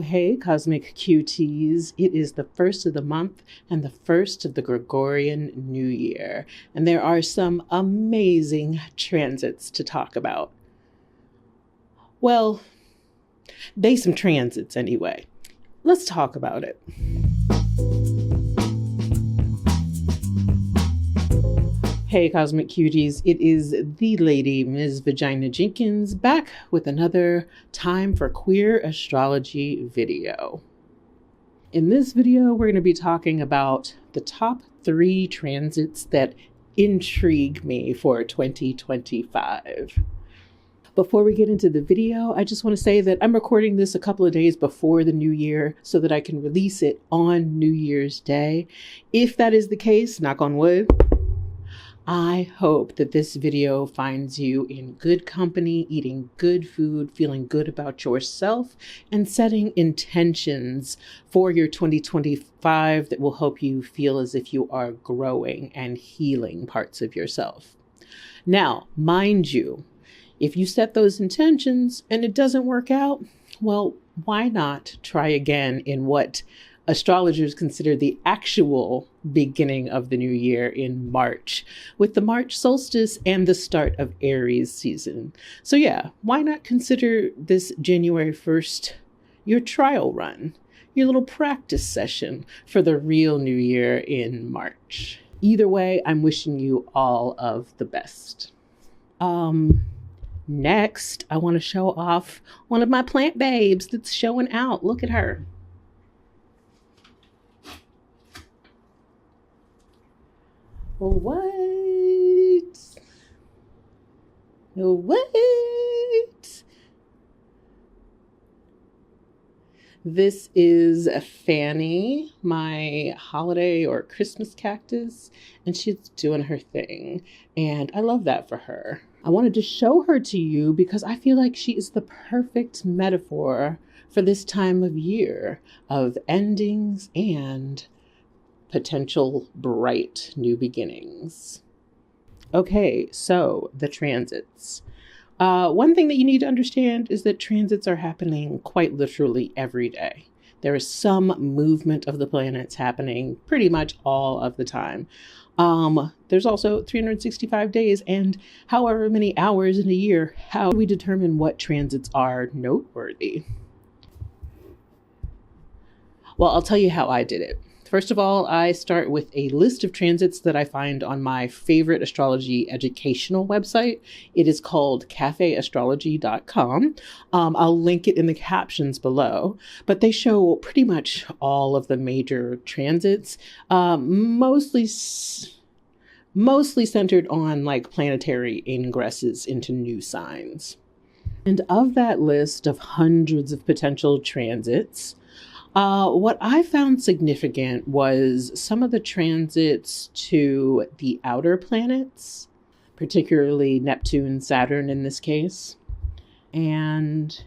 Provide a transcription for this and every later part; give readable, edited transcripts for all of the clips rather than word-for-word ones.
hey, Cosmic Cuties. It is the first of the month and the first of the Gregorian New Year, and there are some amazing transits to talk about. Well, they some transits anyway. Let's talk about it. Hey, Cosmic Cuties, it is the lady, Ms. Vagina Jenkins, back with another Time for Queer Astrology video. In this video, we're going to be talking about the top 3 transits that intrigue me for 2025. Before we get into the video, I just want to say that I'm recording this a couple of days before the new year so that I can release it on New Year's Day. If that is the case, knock on wood, I hope that this video finds you in good company, eating good food, feeling good about yourself, and setting intentions for your 2025 that will help you feel as if you are growing and healing parts of yourself. Now, mind you, if you set those intentions and it doesn't work out, well, why not try again in what astrologers consider the actual beginning of the new year in March, with the March solstice and the start of Aries season. So yeah, why not consider this January 1st your trial run, your little practice session for the real new year in March. Either way, I'm wishing you all of the best. Next, I want to show off one of my plant babes that's showing out. Look at her. What? This is Fanny, my holiday or Christmas cactus, and she's doing her thing. And I love that for her. I wanted to show her to you because I feel like she is the perfect metaphor for this time of year of endings and potential bright new beginnings. Okay, so the transits. One thing that you need to understand is that transits are happening quite literally every day. There is some movement of the planets happening pretty much all of the time. There's also 365 days and however many hours in a year. How do we determine what transits are noteworthy? Well, I'll tell you how I did it. First of all, I start with a list of transits that I find on my favorite astrology educational website. It is called cafeastrology.com. I'll link it in the captions below, but they show pretty much all of the major transits, mostly centered on like planetary ingresses into new signs. And of that list of hundreds of potential transits, what I found significant was some of the transits to the outer planets, particularly Neptune, Saturn in this case, and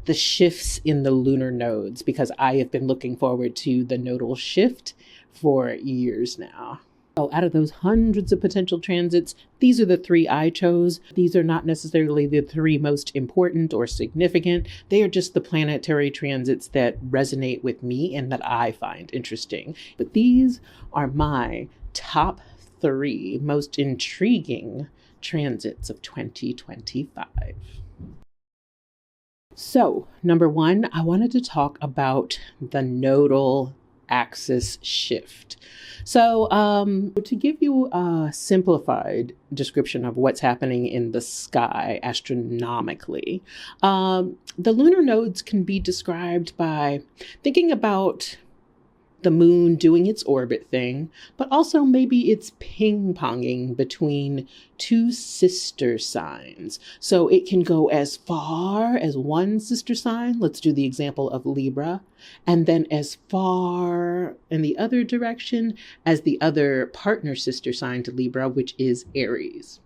the shifts in the lunar nodes, because I have been looking forward to the nodal shift for years now. So out of those hundreds of potential transits, these are the 3 I chose. These are not necessarily the 3 most important or significant. They are just the planetary transits that resonate with me and that I find interesting. But these are my top 3 most intriguing transits of 2025. So, number 1, I wanted to talk about the nodal axis shift. So to give you a simplified description of what's happening in the sky astronomically, the lunar nodes can be described by thinking about the moon doing its orbit thing, but also maybe it's ping-ponging between 2 sister signs. So it can go as far as one sister sign, let's do the example of Libra, and then as far in the other direction as the other partner sister sign to Libra, which is Aries.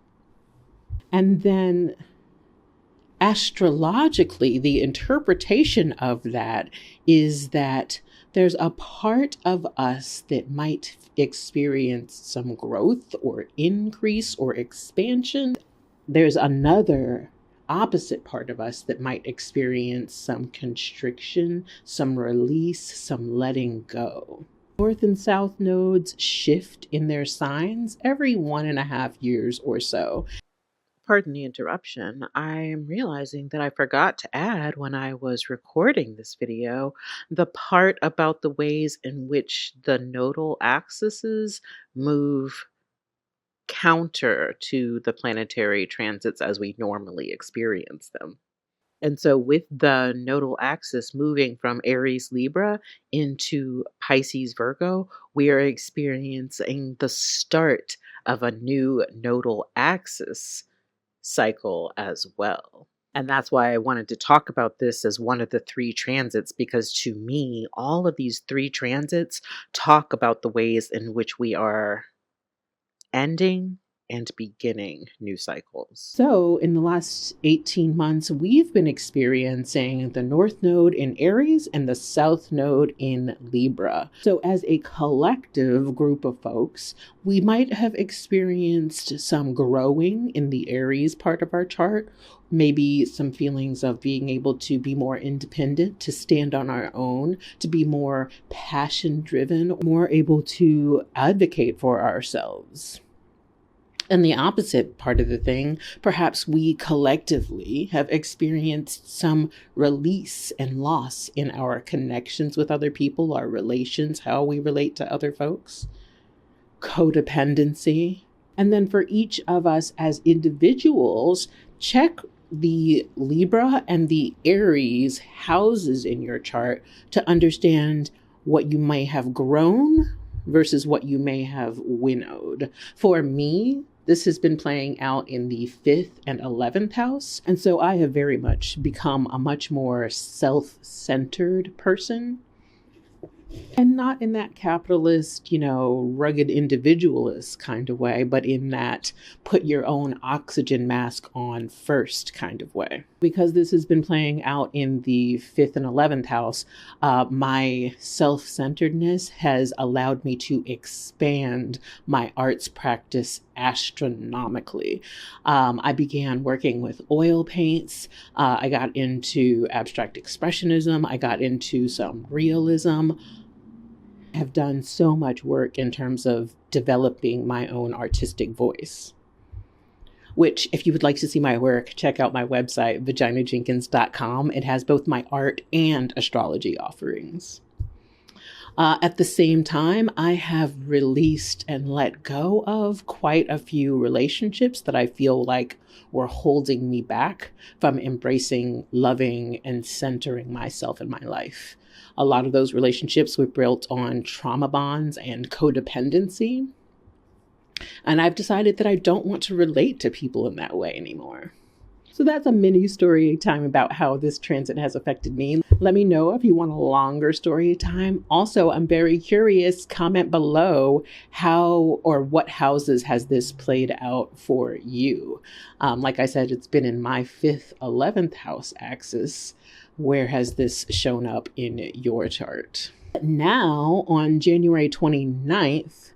And then astrologically, the interpretation of that is that there's a part of us that might experience some growth or increase or expansion. There's another opposite part of us that might experience some constriction, some release, some letting go. North and South nodes shift in their signs every 1.5 years or so. Pardon the interruption. I'm realizing that I forgot to add when I was recording this video the part about the ways in which the nodal axes move counter to the planetary transits as we normally experience them. And so, with the nodal axis moving from Aries Libra into Pisces Virgo, we are experiencing the start of a new nodal axis cycle as well. And that's why I wanted to talk about this as one of the 3 transits, because to me, all of these 3 transits talk about the ways in which we are ending and beginning new cycles. So in the last 18 months, we've been experiencing the North Node in Aries and the South Node in Libra. So as a collective group of folks, we might have experienced some growing in the Aries part of our chart, maybe some feelings of being able to be more independent, to stand on our own, to be more passion-driven, more able to advocate for ourselves. And the opposite part of the thing, perhaps we collectively have experienced some release and loss in our connections with other people, our relations, how we relate to other folks, codependency. And then for each of us as individuals, check the Libra and the Aries houses in your chart to understand what you may have grown versus what you may have winnowed. For me, this has been playing out in the 5th and 11th house. And so I have very much become a much more self-centered person. And not in that capitalist, rugged individualist kind of way, but in that put your own oxygen mask on first kind of way. Because this has been playing out in the 5th and 11th house, my self-centeredness has allowed me to expand my arts practice astronomically. I began working with oil paints. I got into abstract expressionism. I got into some realism. Have done so much work in terms of developing my own artistic voice, which if you would like to see my work, check out my website, vaginajenkins.com. It has both my art and astrology offerings. At the same time, I have released and let go of quite a few relationships that I feel like were holding me back from embracing, loving, and centering myself in my life. A lot of those relationships were built on trauma bonds and codependency. And I've decided that I don't want to relate to people in that way anymore. So that's a mini story time about how this transit has affected me. Let me know if you want a longer story time. Also, I'm very curious, comment below how or what houses has this played out for you. Like I said, it's been in my 5th, 11th house axis. Where has this shown up in your chart? Now, on January 29th,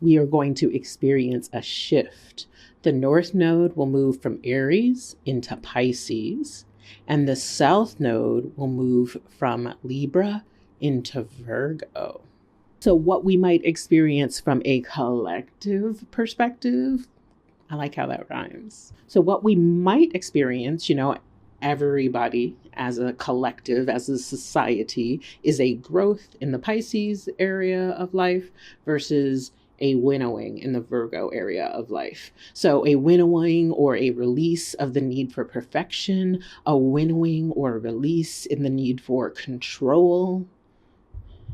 we are going to experience a shift. The North Node will move from Aries into Pisces, and the South Node will move from Libra into Virgo. So what we might experience from a collective perspective, I like how that rhymes. So what we might experience, everybody as a collective, as a society, is a growth in the Pisces area of life versus a winnowing in the Virgo area of life. So a winnowing or a release of the need for perfection, a winnowing or a release in the need for control,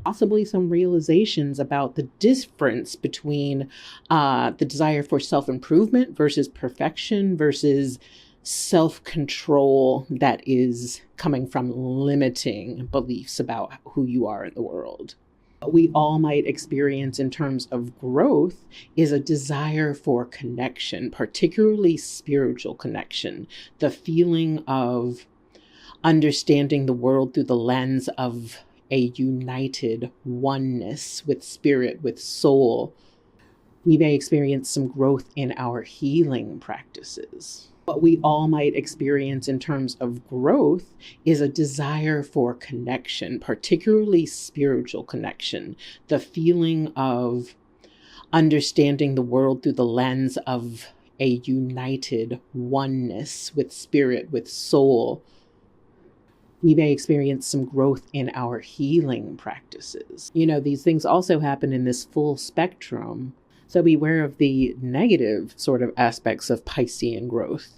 possibly some realizations about the difference between the desire for self-improvement versus perfection versus self-control that is coming from limiting beliefs about who you are in the world. What we all might experience in terms of growth is a desire for connection, particularly spiritual connection, the feeling of understanding the world through the lens of a united oneness with spirit, with soul. We may experience some growth in our healing practices. What we all might experience in terms of growth is a desire for connection, particularly spiritual connection, the feeling of understanding the world through the lens of a united oneness with spirit, with soul. We may experience some growth in our healing practices. These things also happen in this full spectrum. So beware of the negative sort of aspects of Piscean growth.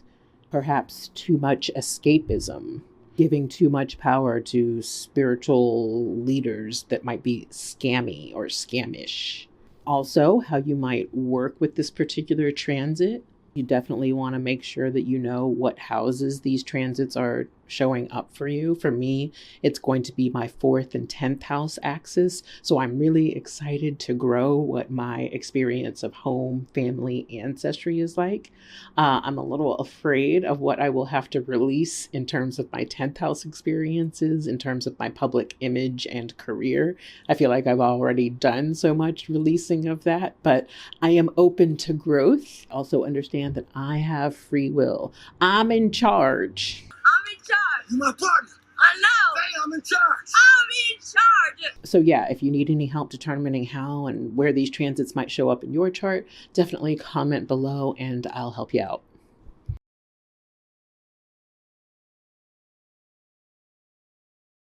Perhaps too much escapism, giving too much power to spiritual leaders that might be scammy or scamish. Also, how you might work with this particular transit. You definitely want to make sure that you know what houses these transits are showing up for you. For me, it's going to be my 4th and 10th house axis. So I'm really excited to grow what my experience of home, family, ancestry is like. I'm a little afraid of what I will have to release in terms of my 10th house experiences, in terms of my public image and career. I feel like I've already done so much releasing of that, but I am open to growth. Also understand that I have free will. I'm in charge. I'm in charge. You're my partner. I know. Hey, I'm in charge. I'm in charge. So yeah, if you need any help determining how and where these transits might show up in your chart, definitely comment below and I'll help you out.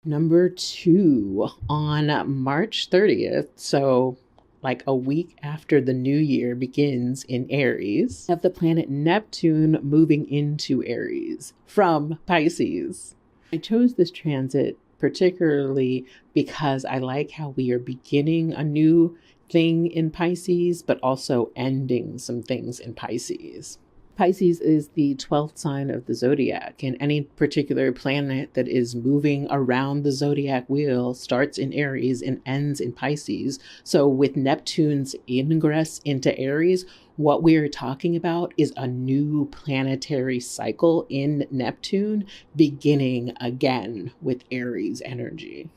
Number 2, on March 30th, so like a week after the new year begins in Aries, have the planet Neptune moving into Aries from Pisces. I chose this transit particularly because I like how we are beginning a new thing in Pisces, but also ending some things in Pisces. Pisces is the 12th sign of the zodiac, and any particular planet that is moving around the zodiac wheel starts in Aries and ends in Pisces. So with Neptune's ingress into Aries, what we're talking about is a new planetary cycle in Neptune beginning again with Aries energy.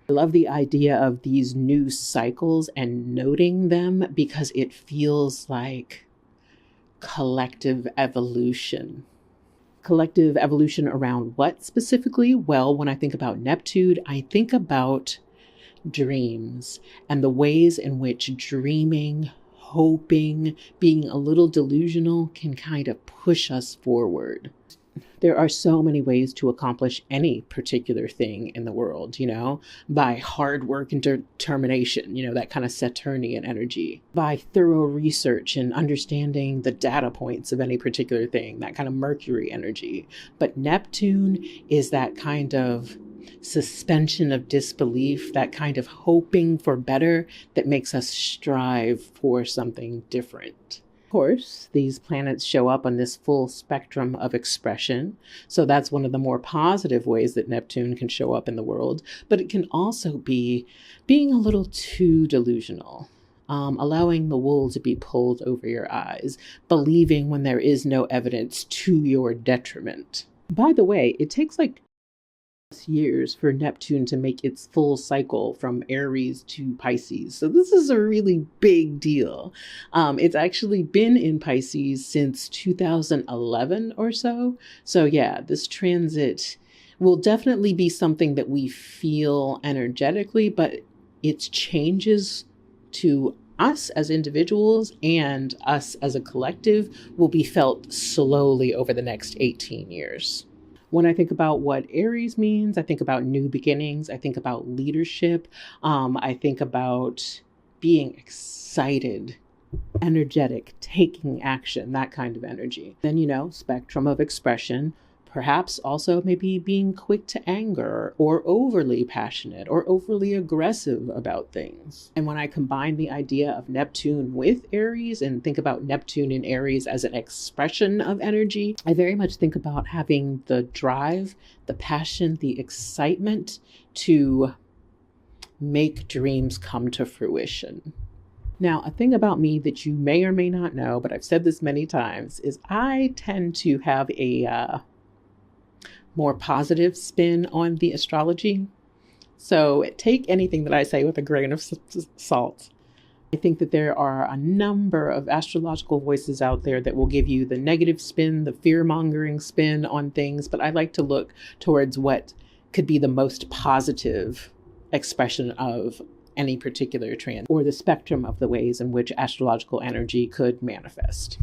I love the idea of these new cycles and noting them because it feels like collective evolution. Collective evolution around what specifically? Well, when I think about Neptune, I think about dreams and the ways in which dreaming, hoping, being a little delusional can kind of push us forward. There are so many ways to accomplish any particular thing in the world, by hard work and determination, that kind of Saturnian energy, by thorough research and understanding the data points of any particular thing, that kind of Mercury energy. But Neptune is that kind of suspension of disbelief, that kind of hoping for better that makes us strive for something different. Of course, these planets show up on this full spectrum of expression. So that's one of the more positive ways that Neptune can show up in the world. But it can also be being a little too delusional, allowing the wool to be pulled over your eyes, believing when there is no evidence to your detriment. By the way, it takes like years for Neptune to make its full cycle from Aries to Pisces. So this is a really big deal. It's actually been in Pisces since 2011 or so. So yeah, this transit will definitely be something that we feel energetically, but its changes to us as individuals and us as a collective will be felt slowly over the next 18 years. When I think about what Aries means, I think about new beginnings. I think about leadership. I think about being excited, energetic, taking action, that kind of energy. Then, spectrum of expression, perhaps also maybe being quick to anger or overly passionate or overly aggressive about things. And when I combine the idea of Neptune with Aries and think about Neptune in Aries as an expression of energy, I very much think about having the drive, the passion, the excitement to make dreams come to fruition. Now, a thing about me that you may or may not know, but I've said this many times, is I tend to have a more positive spin on the astrology. So take anything that I say with a grain of salt. I think that there are a number of astrological voices out there that will give you the negative spin, the fear-mongering spin on things, but I like to look towards what could be the most positive expression of any particular transit, or the spectrum of the ways in which astrological energy could manifest.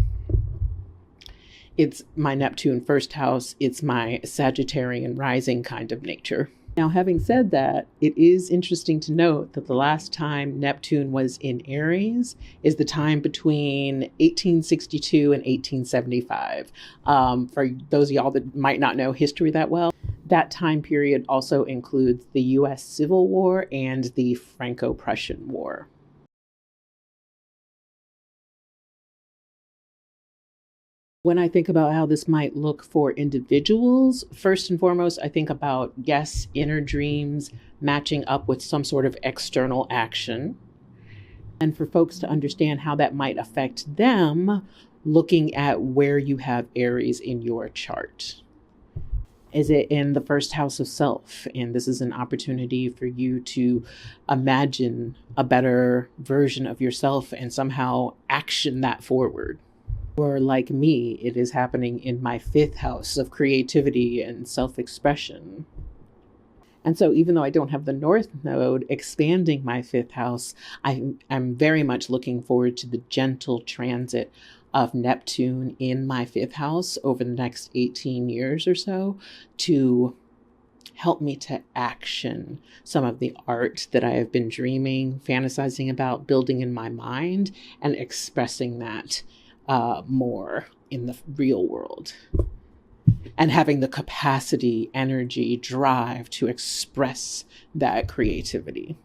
It's my Neptune first house. It's my Sagittarian rising kind of nature. Now, having said that, it is interesting to note that the last time Neptune was in Aries is the time between 1862 and 1875. For those of y'all that might not know history that well, that time period also includes the U.S. Civil War and the Franco-Prussian War. When I think about how this might look for individuals, first and foremost, I think about, yes, inner dreams matching up with some sort of external action. And for folks to understand how that might affect them, looking at where you have Aries in your chart. Is it in the first house of self? And this is an opportunity for you to imagine a better version of yourself and somehow action that forward. Or like me, it is happening in my fifth house of creativity and self-expression. And so even though I don't have the North Node expanding my fifth house, I'm very much looking forward to the gentle transit of Neptune in my fifth house over the next 18 years or so to help me to action some of the art that I have been dreaming, fantasizing about, building in my mind, and expressing that more in the real world, and having the capacity, energy, drive to express that creativity.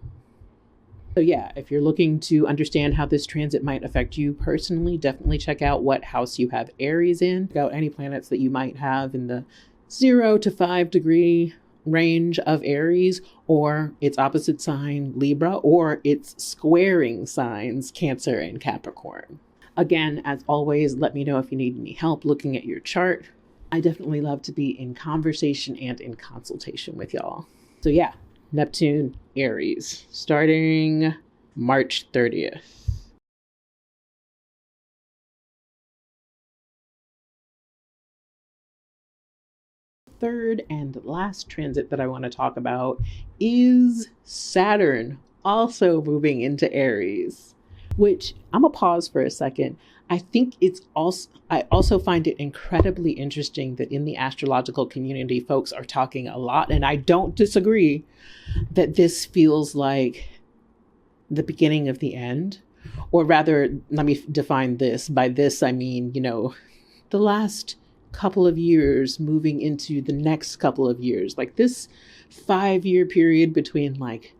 So yeah, if you're looking to understand how this transit might affect you personally, definitely check out what house you have Aries in. Check out any planets that you might have in the 0 to 5 degree range of Aries, or its opposite sign, Libra, or its squaring signs, Cancer and Capricorn. Again, as always, let me know if you need any help looking at your chart. I definitely love to be in conversation and in consultation with y'all. So yeah, Neptune, Aries, starting March 30th. Third and last transit that I want to talk about is Saturn, also moving into Aries. Which I'm gonna pause for a second. I also find it incredibly interesting that in the astrological community, folks are talking a lot, and I don't disagree, that this feels like the beginning of the end. Or rather, let me define this. By this, I mean, the last couple of years moving into the next couple of years. Like this 5-year period between like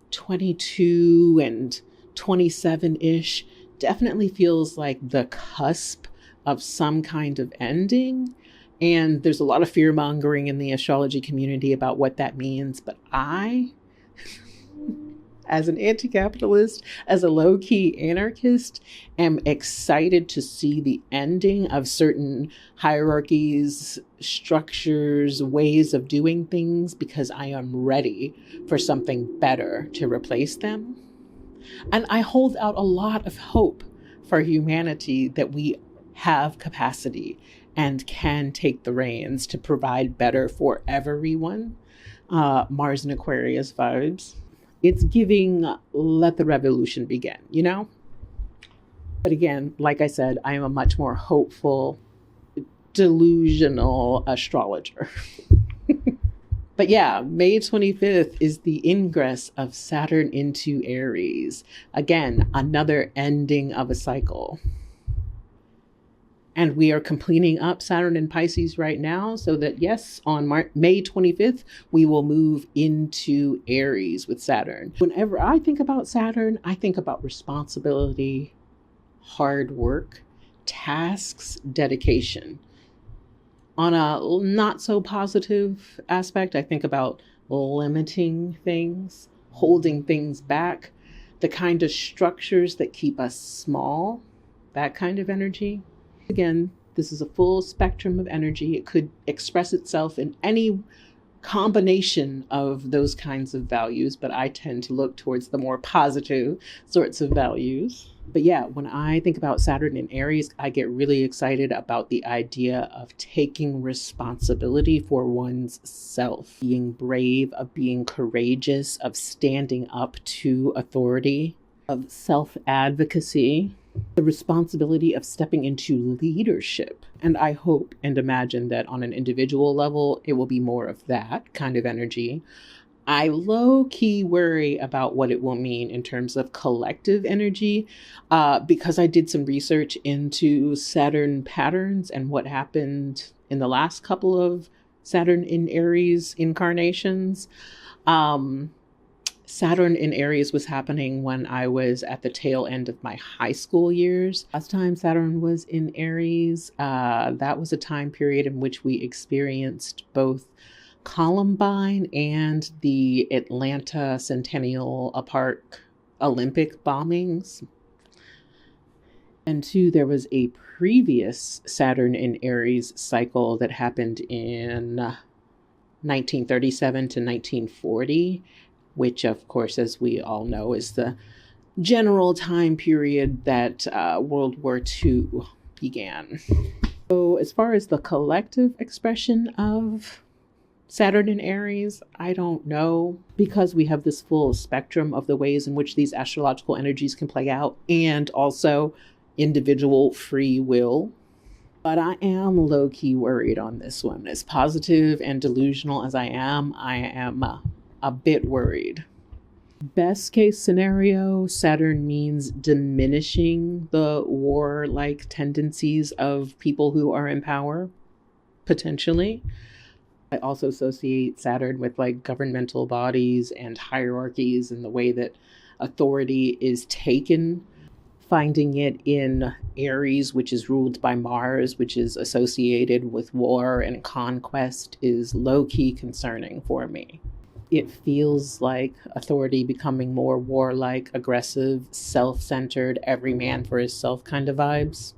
22 and 27-ish definitely feels like the cusp of some kind of ending. And there's a lot of fear mongering in the astrology community about what that means. But I, as an anti-capitalist, as a low-key anarchist, am excited to see the ending of certain hierarchies, structures, ways of doing things, because I am ready for something better to replace them. And I hold out a lot of hope for humanity that we have capacity and can take the reins to provide better for everyone. Mars and Aquarius vibes. It's giving, let the revolution begin, But again, like I said, I am a much more hopeful, delusional astrologer. But yeah, May 25th is the ingress of Saturn into Aries. Again, another ending of a cycle. And we are completing up Saturn in Pisces right now, so that yes, on May 25th, we will move into Aries with Saturn. Whenever I think about Saturn, I think about responsibility, hard work, tasks, dedication. On a not so positive aspect, I think about limiting things, holding things back, the kind of structures that keep us small, that kind of energy. Again, this is a full spectrum of energy. It could express itself in any combination of those kinds of values, but I tend to look towards the more positive sorts of values. But yeah, when I think about Saturn in Aries, I get really excited about the idea of taking responsibility for one's self, being brave, of being courageous, of standing up to authority, of self-advocacy, the responsibility of stepping into leadership. And I hope and imagine that on an individual level, it will be more of that kind of energy. I low-key worry about what it will mean in terms of collective energy, because I did some research into Saturn patterns and what happened in the last couple of Saturn in Aries incarnations. Saturn in Aries was happening when I was at the tail end of my high school years. Last time Saturn was in Aries, that was a time period in which we experienced both Columbine and the Atlanta Centennial Park Olympic bombings. And two, there was a previous Saturn in Aries cycle that happened in 1937 to 1940, which of course, as we all know, is the general time period that World War II began. So as far as the collective expression of Saturn in Aries, I don't know, because we have this full spectrum of the ways in which these astrological energies can play out, and also individual free will. But I am low-key worried on this one. As positive and delusional as I am a bit worried. Best case scenario, Saturn means diminishing the warlike tendencies of people who are in power, potentially. I also associate Saturn with like governmental bodies and hierarchies and the way that authority is taken. Finding it in Aries, which is ruled by Mars, which is associated with war and conquest, is low-key concerning for me. It feels like authority becoming more warlike, aggressive, self-centered, every man for himself kind of vibes.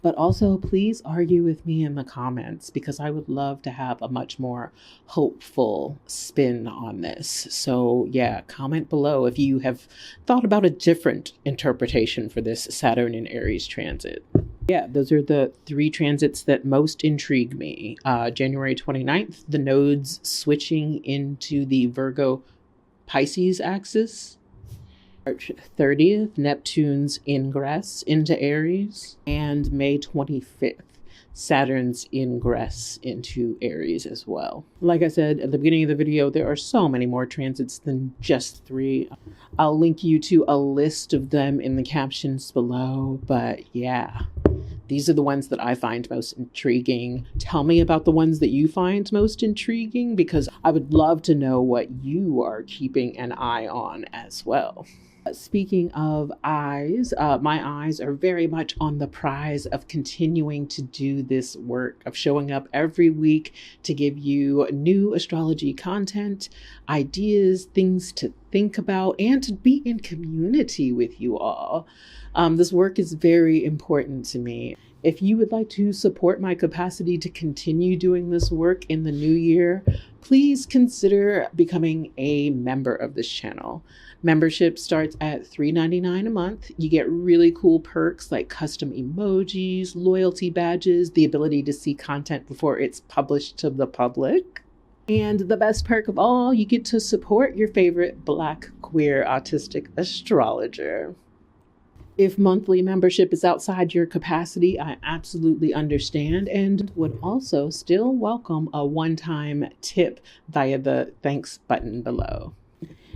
But also, please argue with me in the comments, because I would love to have a much more hopeful spin on this. So yeah, comment below if you have thought about a different interpretation for this Saturn in Aries transit. Yeah, those are the 3 transits that most intrigue me. January 29th, the nodes switching into the Virgo Pisces axis. March 30th, Neptune's ingress into Aries, and May 25th, Saturn's ingress into Aries as well. Like I said at the beginning of the video, there are so many more transits than just 3. I'll link you to a list of them in the captions below, but yeah, these are the ones that I find most intriguing. Tell me about the ones that you find most intriguing, because I would love to know what you are keeping an eye on as well. Speaking of eyes, my eyes are very much on the prize of continuing to do this work, of showing up every week to give you new astrology content, ideas, things to think about, and to be in community with you all. This work is very important to me. If you would like to support my capacity to continue doing this work in the new year, please consider becoming a member of this channel. Membership starts at $3.99 a month. You get really cool perks like custom emojis, loyalty badges, the ability to see content before it's published to the public. And the best perk of all, you get to support your favorite Black queer autistic astrologer. If monthly membership is outside your capacity, I absolutely understand, and would also still welcome a one-time tip via the thanks button below.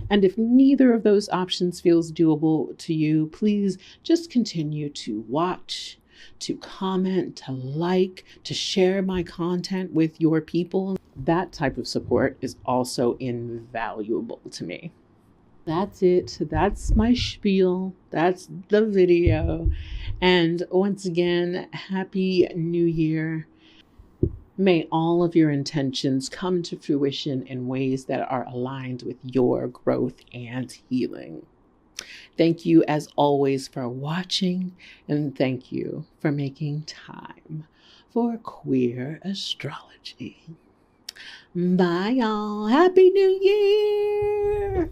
And if neither of those options feels doable to you, please just continue to watch, to comment, to like, to share my content with your people. That type of support is also invaluable to me. That's it. That's my spiel. That's the video. And once again, Happy New Year. May all of your intentions come to fruition in ways that are aligned with your growth and healing. Thank you, as always, for watching, and thank you for making time for queer astrology. Bye, y'all. Happy New Year.